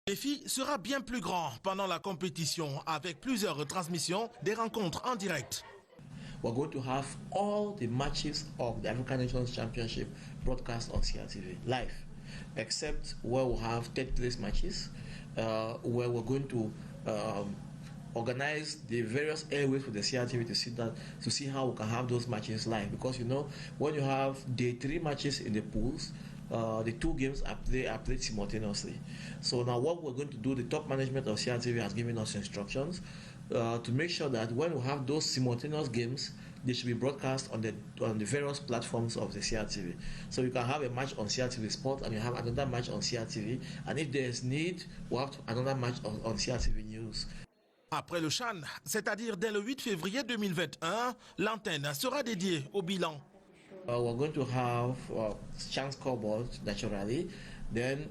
Le défi sera bien plus grand pendant la compétition avec plusieurs retransmissions des rencontres en direct. We're going to have all the matches of the African Nations Championship broadcast on CRTV live, except where we have third place matches, where we're going to organize the various airways for the CRTV to see how we can have those matches live. Because you know, when you have day 3 matches in the pools, the 2 games are played simultaneously. So now what we're going to do, the top management of CRTV has given us instructions to make sure that when we have those simultaneous games, they should be broadcast on the various platforms of the CRTV. So you can have a match on CRTV Sport and you have another match on CRTV, and if there is need, we'll have another match on CRTV News. Après le CHAN, c'est-à-dire dès le 8 février 2021, l'antenne sera dédiée au bilan. We're going to have CHAN scoreboard naturally. Then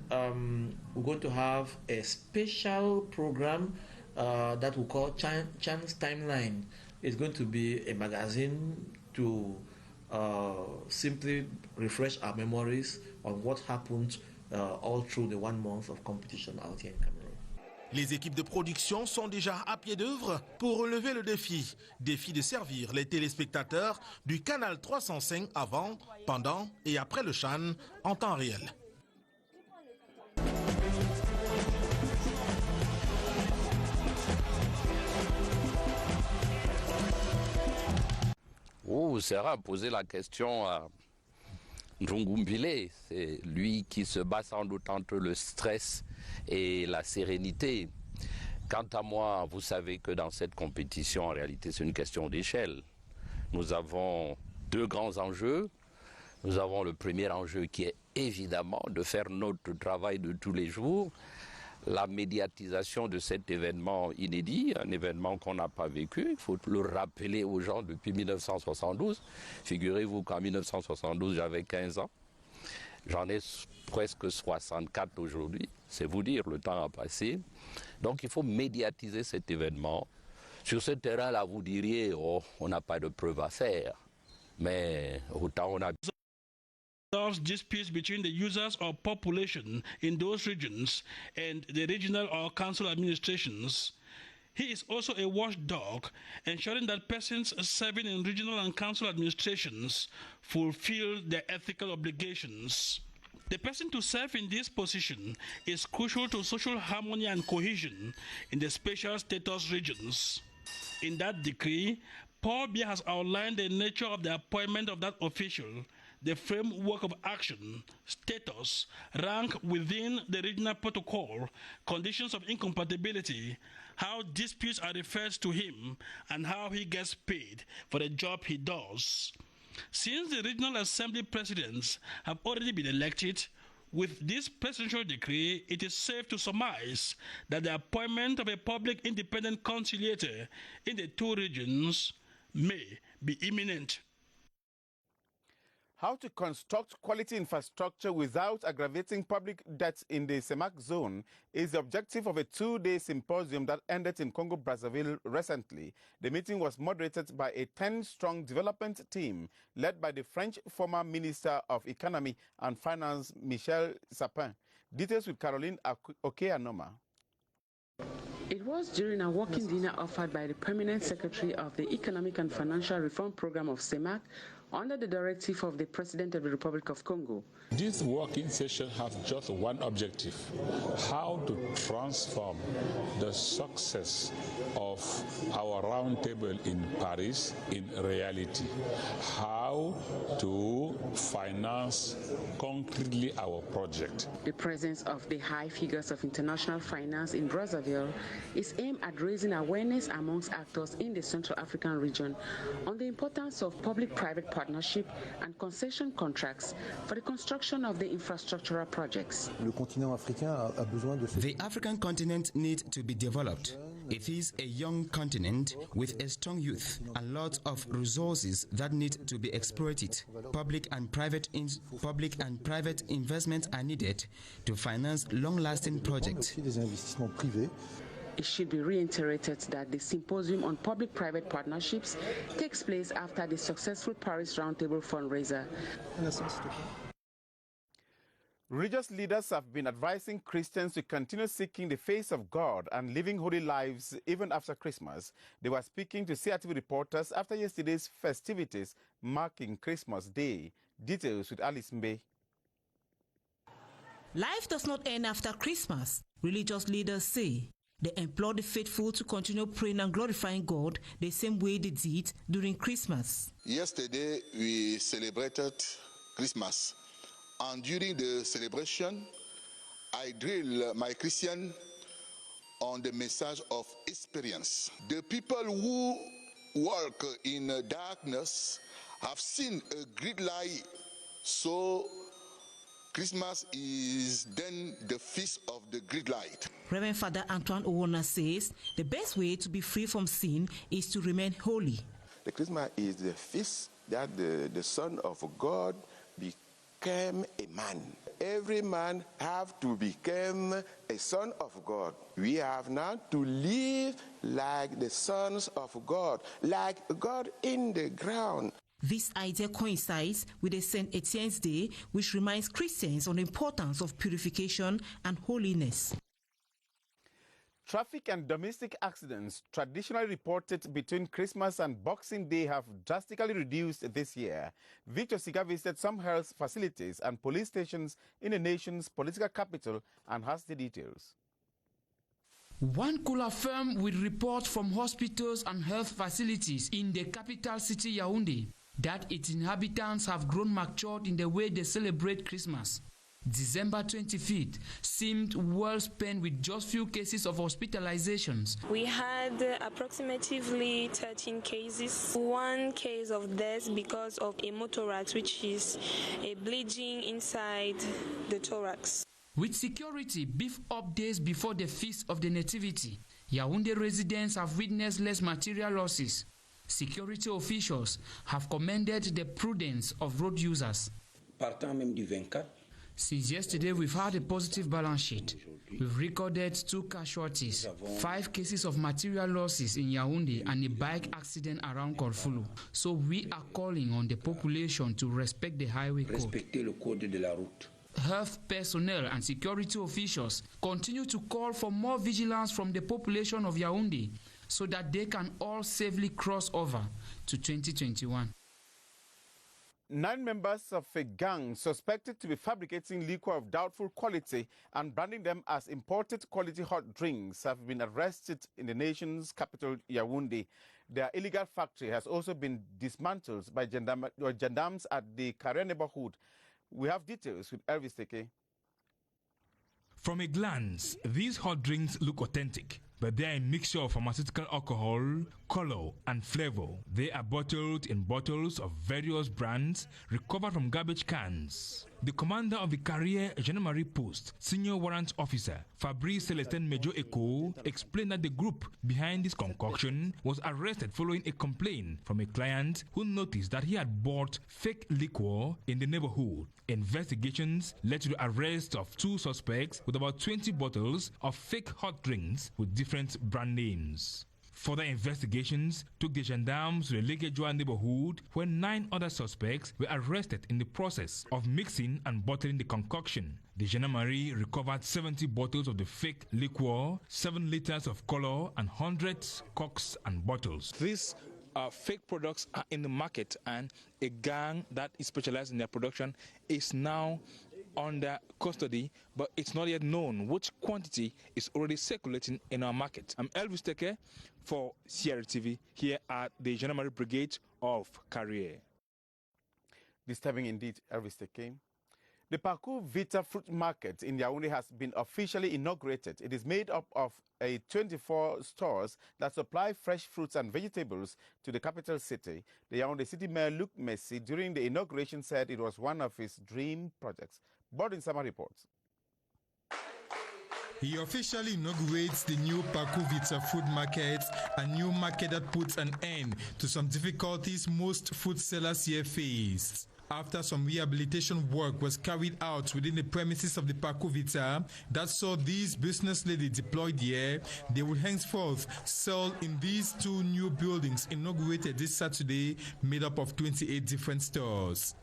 we're going to have a special program that we call CHAN's Timeline. It's going to be a magazine to simply refresh our memories on what happened all through the 1 month of competition out here in Cameroon. Les équipes de production sont déjà à pied d'œuvre pour relever le défi. Défi de servir les téléspectateurs du canal 305 avant, pendant et après le CHAN en temps réel. Sarah a posé la question à Ndjongumbile, c'est lui qui se bat sans doute entre le stress et la sérénité. Quant à moi, vous savez que dans cette compétition, en réalité, c'est une question d'échelle. Nous avons 2 grands enjeux. Nous avons le premier enjeu qui est évidemment de faire notre travail de tous les jours, la médiatisation de cet événement inédit, un événement qu'on n'a pas vécu. Il faut le rappeler aux gens depuis 1972. Figurez-vous qu'en 1972, j'avais 15 ans. J'en ai presque 64 aujourd'hui. C'est vous dire, le temps a passé. Donc il faut médiatiser cet événement. Sur ce terrain-là, vous diriez, oh, on n'a pas de preuves à faire. Mais autant on a... disputes between the users or population in those regions and the regional or council administrations. He is also a watchdog, ensuring that persons serving in regional and council administrations fulfill their ethical obligations. The person to serve in this position is crucial to social harmony and cohesion in the special status regions. In that decree, Paul Biya has outlined the nature of the appointment of that official, the framework of action, status, rank within the regional protocol, conditions of incompatibility, how disputes are referred to him, and how he gets paid for the job he does. Since the regional assembly presidents have already been elected, with this presidential decree, it is safe to surmise that the appointment of a public independent conciliator in the 2 regions may be imminent. How to construct quality infrastructure without aggravating public debt in the CEMAC zone is the objective of a 2-day symposium that ended in Congo-Brazzaville recently. The meeting was moderated by a 10-strong development team led by the French former Minister of Economy and Finance, Michel Sapin. Details with Caroline Okeanoma. It was during a walking dinner offered by the Permanent Secretary of the Economic and Financial Reform Program of CEMAC under the directive of the President of the Republic of Congo. This working session has just one objective: how to transform the success of our roundtable in Paris in reality, how to finance concretely our project. The presence of the high figures of international finance in Brazzaville is aimed at raising awareness amongst actors in the Central African region on the importance of public-private partnership and concession contracts for the construction of the infrastructural projects. The African continent needs to be developed. It is a young continent with a strong youth and lots of resources that need to be exploited. Public and private investments are needed to finance long-lasting projects. It should be reiterated that the symposium on public-private partnerships takes place after the successful Paris Roundtable fundraiser. Religious leaders have been advising Christians to continue seeking the face of God and living holy lives even after Christmas. They were speaking to CRTV reporters after yesterday's festivities marking Christmas Day. Details with Alice Mbe. Life does not end after Christmas, religious leaders say. They implore the faithful to continue praying and glorifying God the same way they did during Christmas. Yesterday, we celebrated Christmas. And during the celebration, I drill my Christian on the message of experience. The people who walk in darkness have seen a great light, so Christmas is then the feast of the great light. Reverend Father Antoine Owona says the best way to be free from sin is to remain holy. The Christmas is the feast that the Son of God became a man. Every man have to become a son of God. We have now to live like the sons of God, like God in the ground. This idea coincides with the St. Etienne's Day, which reminds Christians on the importance of purification and holiness. Traffic and domestic accidents traditionally reported between Christmas and Boxing Day have drastically reduced this year. Victor Siga visited some health facilities and police stations in the nation's political capital and has the details. One could affirm with reports from hospitals and health facilities in the capital city Yaoundé that its inhabitants have grown matured in the way they celebrate Christmas. December 25th seemed well spent with just few cases of hospitalizations. We had approximately 13 cases. One case of death because of a motoracts, which is a bleeding inside the thorax. With security beefed up days before the Feast of the Nativity, Yaoundé residents have witnessed less material losses. Security officials have commended the prudence of road users. Since yesterday, we've had a positive balance sheet. We've recorded 2 casualties, 5 cases of material losses in Yaoundé and a bike accident around Korfulu. So we are calling on the population to respect the highway code. Health personnel and security officials continue to call for more vigilance from the population of Yaoundé so that they can all safely cross over to 2021. 9 members of a gang suspected to be fabricating liquor of doubtful quality and branding them as imported quality hot drinks have been arrested in the nation's capital, Yaoundé. Their illegal factory has also been dismantled by gendarmes at the Kmer neighborhood. We have details with Elvis Teke. From a glance, these hot drinks look authentic, but they are a mixture of pharmaceutical alcohol, color, and flavor. They are bottled in bottles of various brands recovered from garbage cans. The commander of the Carrier Gendarmerie Post, Senior Warrant Officer Fabrice Celestin Mejo Eko, explained that the group behind this concoction was arrested following a complaint from a client who noticed that he had bought fake liquor in the neighborhood. Investigations led to the arrest of 2 suspects with about 20 bottles of fake hot drinks with different brand names. Further investigations took the gendarmes to the Legejoa neighborhood where 9 other suspects were arrested in the process of mixing and bottling the concoction. The gendarmerie recovered 70 bottles of the fake liquor, 7 liters of color, and hundreds corks and bottles. These fake products are in the market, and a gang that is specialized in their production is now under custody, but it's not yet known which quantity is already circulating in our market. I'm Elvis Teke for CRTV here at the Gendarmerie Brigade of Carrier. Disturbing indeed, Elvis Teke. The Pakuvita fruit market in Yaoundé has been officially inaugurated. It is made up of 24 stores that supply fresh fruits and vegetables to the capital city. The Yaoundé City Mayor Luc Messi, during the inauguration, said it was one of his dream projects. Boarding Summer reports. He officially inaugurates the new Pakuvita food market, a new market that puts an end to some difficulties most food sellers here faced. After some rehabilitation work was carried out within the premises of the Pakuvita that saw these business ladies deployed here, they will henceforth sell in these two new buildings inaugurated this Saturday, made up of 28 different stores.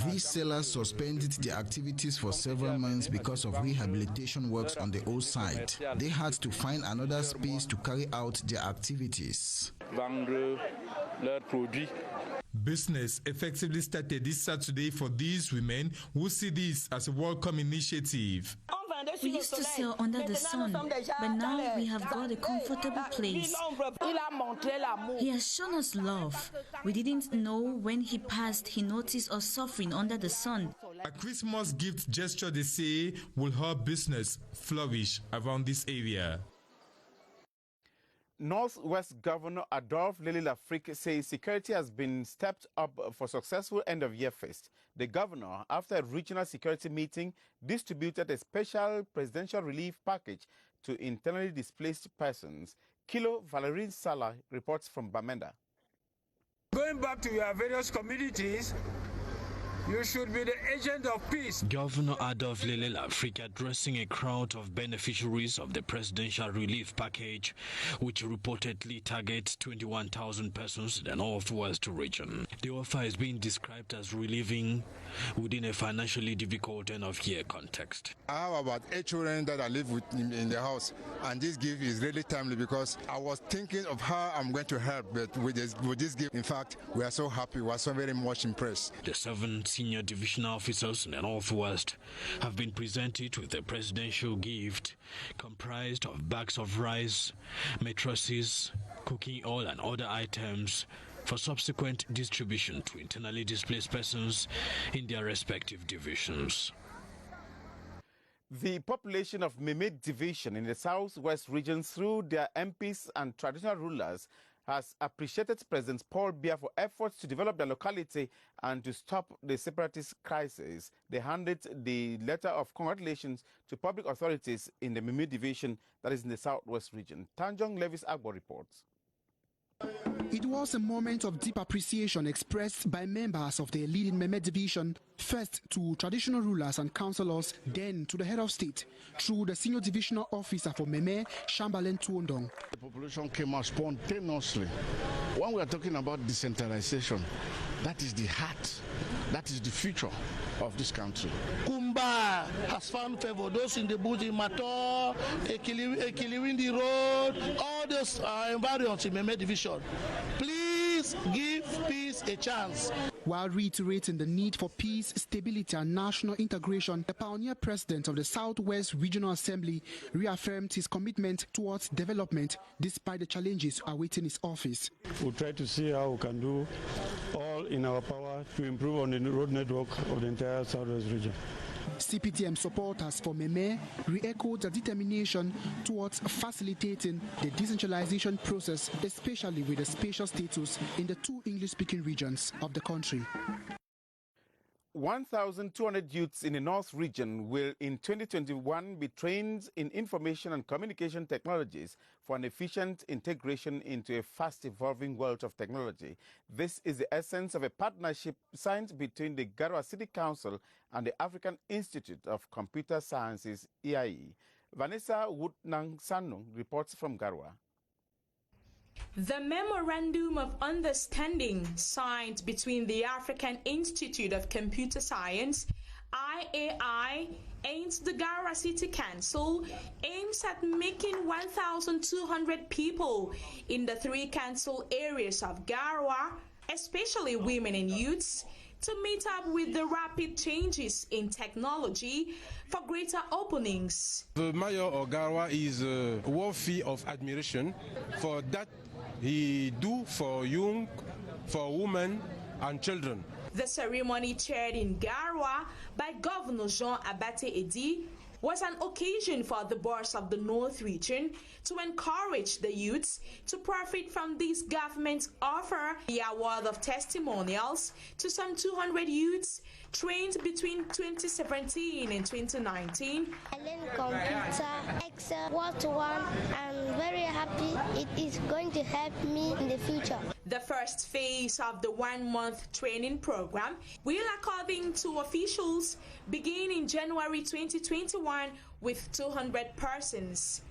These sellers suspended their activities for several months because of rehabilitation works on the old site. They had to find another space to carry out their activities. Business effectively started this Saturday for these women who see this as a welcome initiative. We used to sell under the sun, but now we have got a comfortable place. He has shown us love. We didn't know when he passed he noticed us suffering under the sun. A Christmas gift gesture, they say, will help business flourish around this area. Northwest Governor Adolphe Lely-Afrique says security has been stepped up for successful end-of-year feast. The governor, after a regional security meeting, distributed a special presidential relief package to internally displaced persons. Kilo Valerie Salah reports from Bamenda. Going back to your various communities, you should be the agent of peace. Governor Adolphe Lely-Afrique addressing a crowd of beneficiaries of the presidential relief package, which reportedly targets 21,000 persons in the Northwest region. The offer is being described as relieving within a financially difficult end-of-year context. I have about 8 children that I live with in the house, and this gift is really timely because I was thinking of how I'm going to help, but with this gift, in fact, we are so happy, we are so very much impressed. The 7 senior divisional officers in the Northwest have been presented with a presidential gift comprised of bags of rice, mattresses, cooking oil and other items for subsequent distribution to internally displaced persons in their respective divisions. The population of Kmer division in the southwest region, through their MPs and traditional rulers, has appreciated President Paul Biya for efforts to develop the locality and to stop the separatist crisis. They handed the letter of congratulations to public authorities in the Kmer division that is in the southwest region. Tanjong Levis Agbo reports. It was a moment of deep appreciation expressed by members of the leading Kmer division, first to traditional rulers and councillors, then to the head of state, through the senior divisional officer for Kmer, Shambalen Tuondong. The population came out spontaneously. When we are talking about decentralization, that is the heart, that is the future of this country. Kumba has found favor. Those in the bush, in Mator, Ekiliwindi Road, all those environments in Kmer division. Please give peace a chance. While reiterating the need for peace, stability and national integration, the pioneer president of the Southwest Regional Assembly reaffirmed his commitment towards development despite the challenges awaiting his office. We'll try to see how we can do all in our power to improve on the road network of the entire Southwest region. CPTM supporters for Kmer re-echoed their determination towards facilitating the decentralization process, especially with the spatial status in the 2 English-speaking regions of the country. 1,200 youths in the North region will in 2021 be trained in information and communication technologies for an efficient integration into a fast-evolving world of technology. This is the essence of a partnership signed between the Garwa City Council and the African Institute of Computer Sciences, EIE. Vanessa Woodnang Sanung reports from Garwa. The Memorandum of Understanding signed between the African Institute of Computer Science, IAI, and the Garwa City Council aims at making 1,200 people in the 3 council areas of Garwa, especially women and youths, to meet up with the rapid changes in technology for greater openings. The mayor of Garwa is worthy of admiration for that he do for young, for women and children. The ceremony, chaired in Garwa by Governor Jean Abate Edi, was an occasion for the boss of the North region to encourage the youths to profit from this government's offer. The award of testimonials to some 200 youths Trained between 2017 and 2019, I learned computer, Excel, Word1. I'm very happy. It is going to help me in the future. The first phase of the 1-month training program will, according to officials, begin in January 2021 with 200 persons.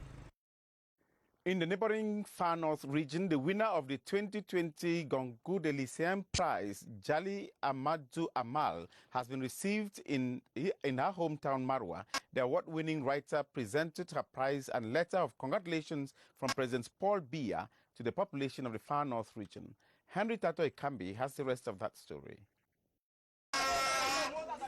In the neighboring Far North region, the winner of the 2020 Gongoud Elysium Prize, Jali Amadou Amal, has been received in her hometown, Marwa. The award-winning writer presented her prize and letter of congratulations from President Paul Biya to the population of the Far North region. Henry Tato Ekambi has the rest of that story.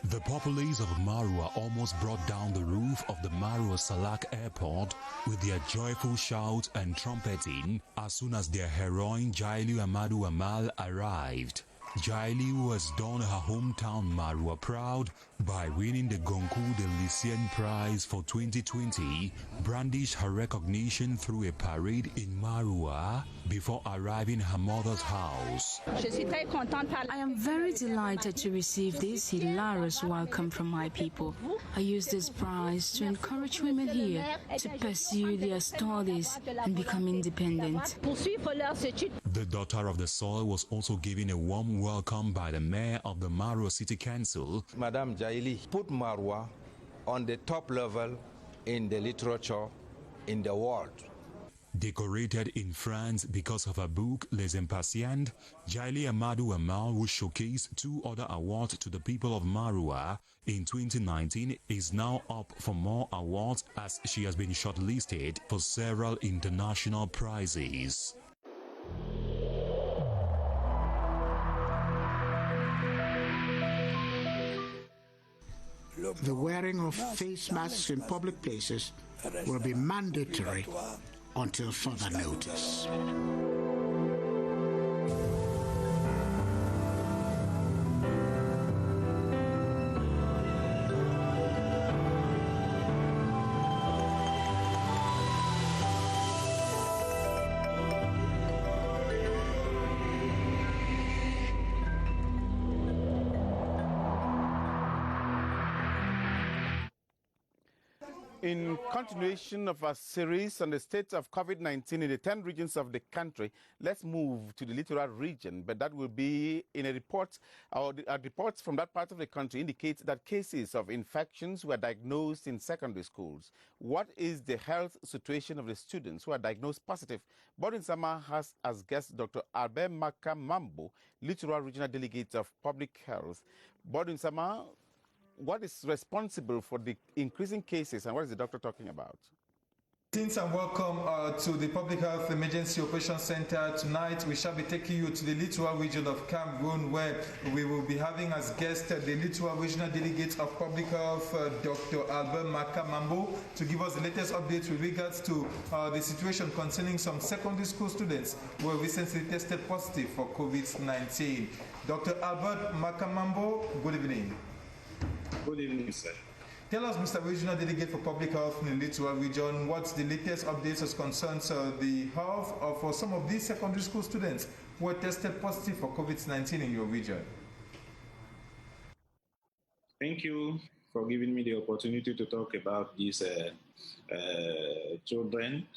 The populace of Marwa almost brought down the roof of the Marwa Salak airport with their joyful shouts and trumpeting as soon as their heroine Jailu Amadou Amal arrived. Jailu has done her hometown Marwa proud by winning the Gongoud Elysium Prize for 2020, brandished her recognition through a parade in Marwa before arriving her mother's house. I am very delighted to receive this hilarious welcome from my people. I use this prize to encourage women here to pursue their studies and become independent. The daughter of the soil was also given a warm welcome by the mayor of the Marwa City Council. Madame Jaili put Marwa on the top level in the literature in the world. Decorated in France because of her book Les Impatients, Jaili Amadou Amal, who showcased 2 other awards to the people of Marwa in 2019, is now up for more awards as she has been shortlisted for several international prizes. The wearing of face masks in public places will be mandatory until further notice. In continuation of our series on the state of COVID-19 in the 10 regions of the country, let's move to the littoral region, but that will be in a report. Reports from that part of the country indicate that cases of infections were diagnosed in secondary schools. What is the health situation of the students who are diagnosed positive? Bodin Sama has as guest Dr. Albert Maka Mambo, Littoral Regional Delegate of Public Health. Bodin Sama, what is responsible for the increasing cases and what is the doctor talking about? Greetings and welcome to the Public Health Emergency Operations Center. Tonight we shall be taking you to the littoral region of Cameroon, where we will be having as guest the Littoral Regional Delegate of Public Health, Dr. Albert Maka Mambo, to give us the latest updates with regards to the situation concerning some secondary school students who were recently tested positive for COVID-19. Dr. Albert Maka Mambo, good evening. Good evening, sir. Tell us, Mr. Regional Delegate for Public Health in the Littoral Region, what's the latest updates as concerns the health of some of these secondary school students who were tested positive for COVID-19 in your region? Thank you for giving me the opportunity to talk about these children.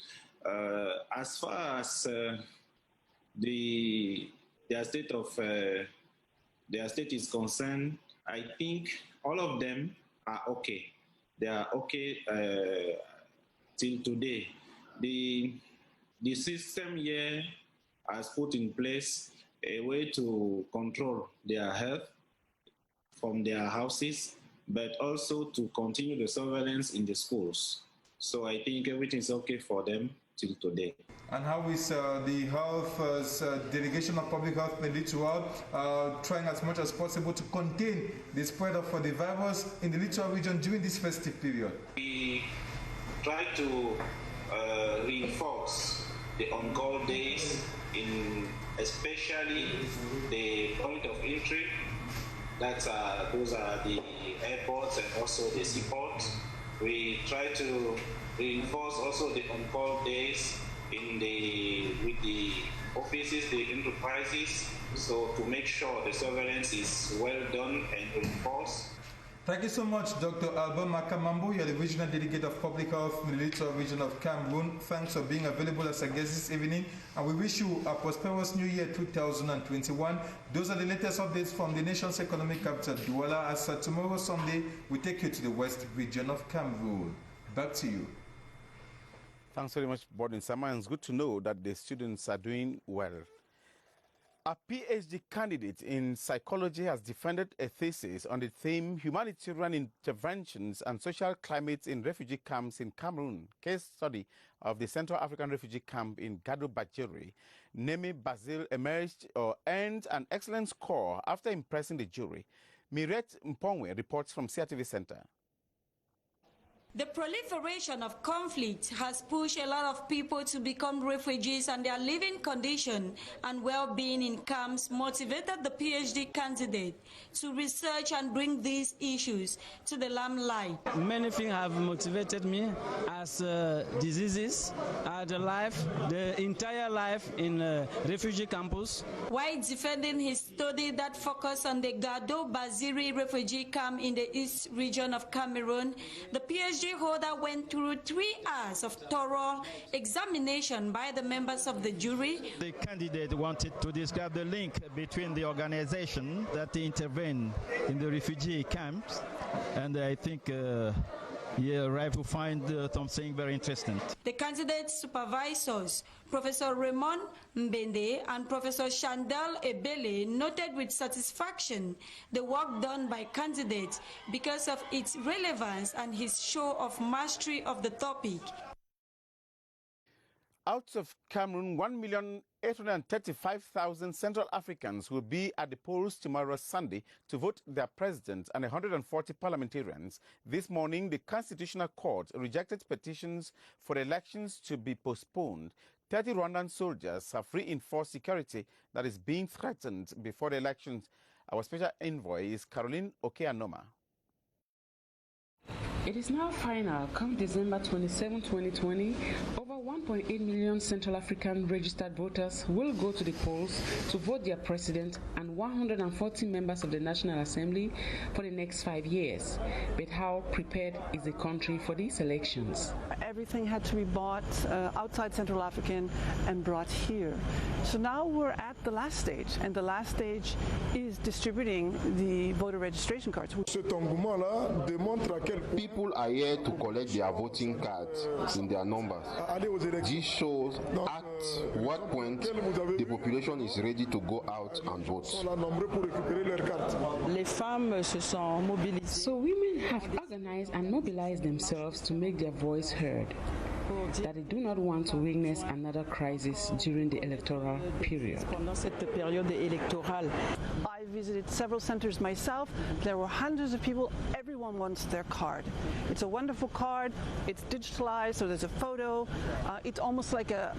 As far as their state is concerned, I think all of them are okay. They are okay till today. The system here has put in place a way to control their health from their houses, but also to continue the surveillance in the schools. So I think everything is okay for them till today. And how is the health delegation of public health in the littoral trying as much as possible to contain the spread of the virus in the littoral region during this festive period? We try to reinforce the on-call days, especially the point of entry. Those are the airports and also the seaports. We try to reinforce also the on-call days with the offices, the enterprises, so to make sure the surveillance is well done and enforced. Thank you so much, Dr. Albert Makamambo. You're the Regional Delegate of Public Health in the Littoral Region of Cameroon. Thanks for being available as a guest this evening, and we wish you a prosperous New Year 2021. Those are the latest updates from the nation's economic capital, Douala. As tomorrow, Sunday, we take you to the West Region of Cameroon. Back to you. Thanks very much, Borden Sama. It's good to know that the students are doing well. A PhD candidate in psychology has defended a thesis on the theme Humanitarian Interventions and Social Climates in Refugee Camps in Cameroon, case study of the Central African Refugee Camp in Gado-Bajere. Nemi Basil earned an excellent score after impressing the jury. Miret Mpongwe reports from CRTV Center. The proliferation of conflict has pushed a lot of people to become refugees, and their living condition and well-being in camps motivated the PhD candidate to research and bring these issues to the limelight. Many things have motivated me, as diseases, the entire life in refugee campus. While defending his study that focused on the Gado-Bajere refugee camp in the East region of Cameroon, the PhD holder went through 3 hours of thorough examination by the members of the jury. The candidate wanted to describe the link between the organization that intervened in the refugee camps, and I think he arrived to find something very interesting. The candidate's supervisors, Professor Raymond Mbende and Professor Chandel Ebele, noted with satisfaction the work done by candidates because of its relevance and his show of mastery of the topic. Out of Cameroon, 1,835,000 Central Africans will be at the polls tomorrow Sunday to vote their president and 140 parliamentarians. This morning, the Constitutional Court rejected petitions for elections to be postponed. 30 Rwandan soldiers have reinforced security that is being threatened before the elections. Our special envoy is Caroline Okeanoma. It is now final. Come December 27, 2020, over 1.8 million Central African registered voters will go to the polls to vote their president and 140 members of the National Assembly for the next 5 years. But how prepared is the country for these elections? Everything had to be bought outside Central African and brought here. So now we're at the last stage, and the last stage is distributing the voter registration cards. People are here to collect their voting cards in their numbers. This shows at what point the population is ready to go out and vote. So women have organized and mobilized themselves to make their voice heard, that they do not want to witness another crisis during the electoral period. I visited several centers myself. There were hundreds of people. Everyone wants their card. It's a wonderful card. It's digitalized, so there's a photo. It's almost like a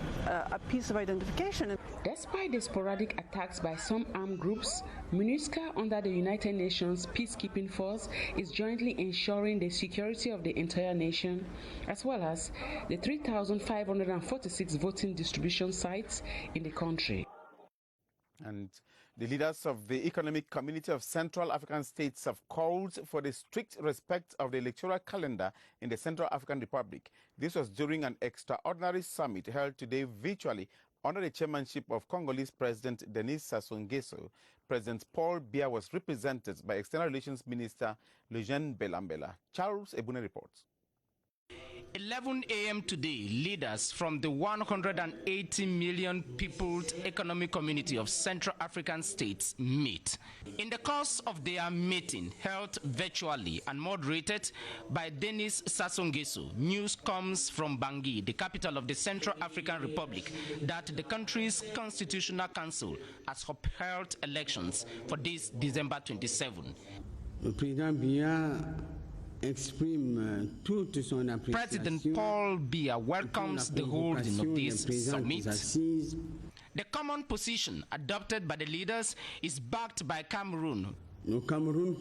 piece of identification. Despite the sporadic attacks by some armed groups, MINUSCA, under the United Nations Peacekeeping Force, is jointly ensuring the security of the entire nation, as well as the 3,546 voting distribution sites in the country. And the leaders of the Economic Community of Central African States have called for the strict respect of the electoral calendar in the Central African Republic. This was during an extraordinary summit held today virtually under the chairmanship of Congolese President Denis Sassou Nguesso. President Paul Biya was represented by External Relations Minister Eugène Belambela. Charles Ebune reports. 11 a.m. today, leaders from the 180 million peopled economic community of Central African states meet. In the course of their meeting, held virtually and moderated by Denis Sassou Nguesso, news comes from Bangui, the capital of the Central African Republic, that the country's Constitutional Council has upheld elections for this December 27. President Paul Biya welcomes the holding of this summit. The common position adopted by the leaders is backed by Cameroon. Cameroon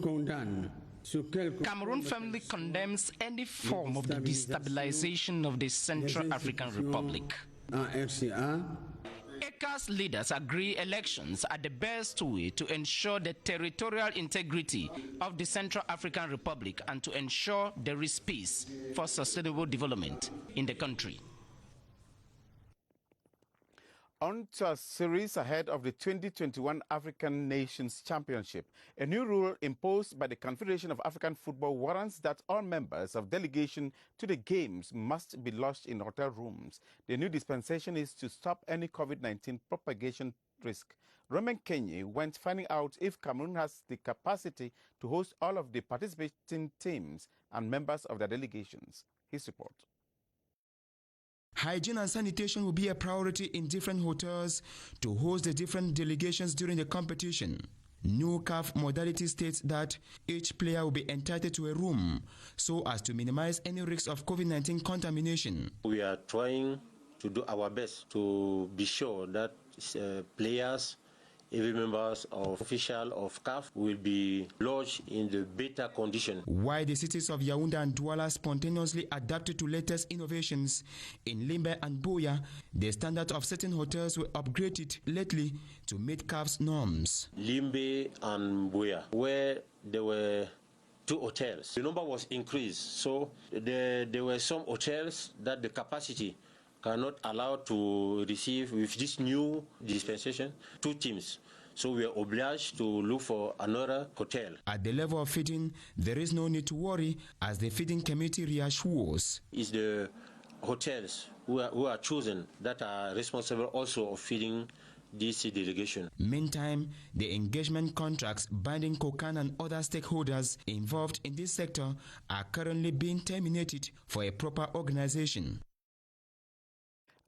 firmly condemns any form of the destabilization of the Central African Republic. ECA's leaders agree elections are the best way to ensure the territorial integrity of the Central African Republic and to ensure there is peace for sustainable development in the country. On to a series ahead of the 2021 African Nations Championship. A new rule imposed by the Confederation of African Football warrants that all members of delegation to the games must be lodged in hotel rooms. The new dispensation is to stop any COVID-19 propagation risk. Roman Kenyi went finding out if Cameroon has the capacity to host all of the participating teams and members of their delegations. His report. Hygiene and sanitation will be a priority in different hotels to host the different delegations during the competition. New CAF modality states that each player will be entitled to a room so as to minimize any risks of COVID-19 contamination. We are trying to do our best to be sure that players, every members of official of CAF will be lodged in the better condition. While the cities of Yaoundé and Douala spontaneously adapted to latest innovations, in Limbe and Buea, the standard of certain hotels were upgraded lately to meet CAF's norms. Limbe and Buea, where there were 2 hotels, the number was increased. So there were some hotels that the capacity cannot allow to receive, with this new dispensation, 2 teams. So we are obliged to look for another hotel. At the level of feeding, there is no need to worry, as the feeding committee reassures. It's the hotels who are chosen that are responsible also of feeding this delegation. Meantime, the engagement contracts binding COCAN and other stakeholders involved in this sector are currently being terminated for a proper organization.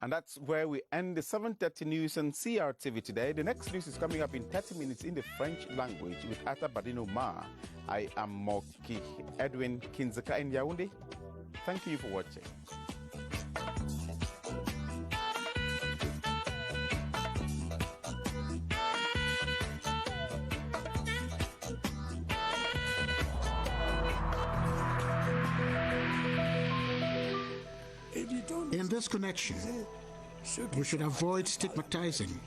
And that's where we end the 7:30 news on CRTV today. The next news is coming up in 30 minutes in the French language with Ata Badino Ma. I am Moki Edwin Kinzaka in Yaoundé. Thank you for watching. In this connection, we should avoid stigmatizing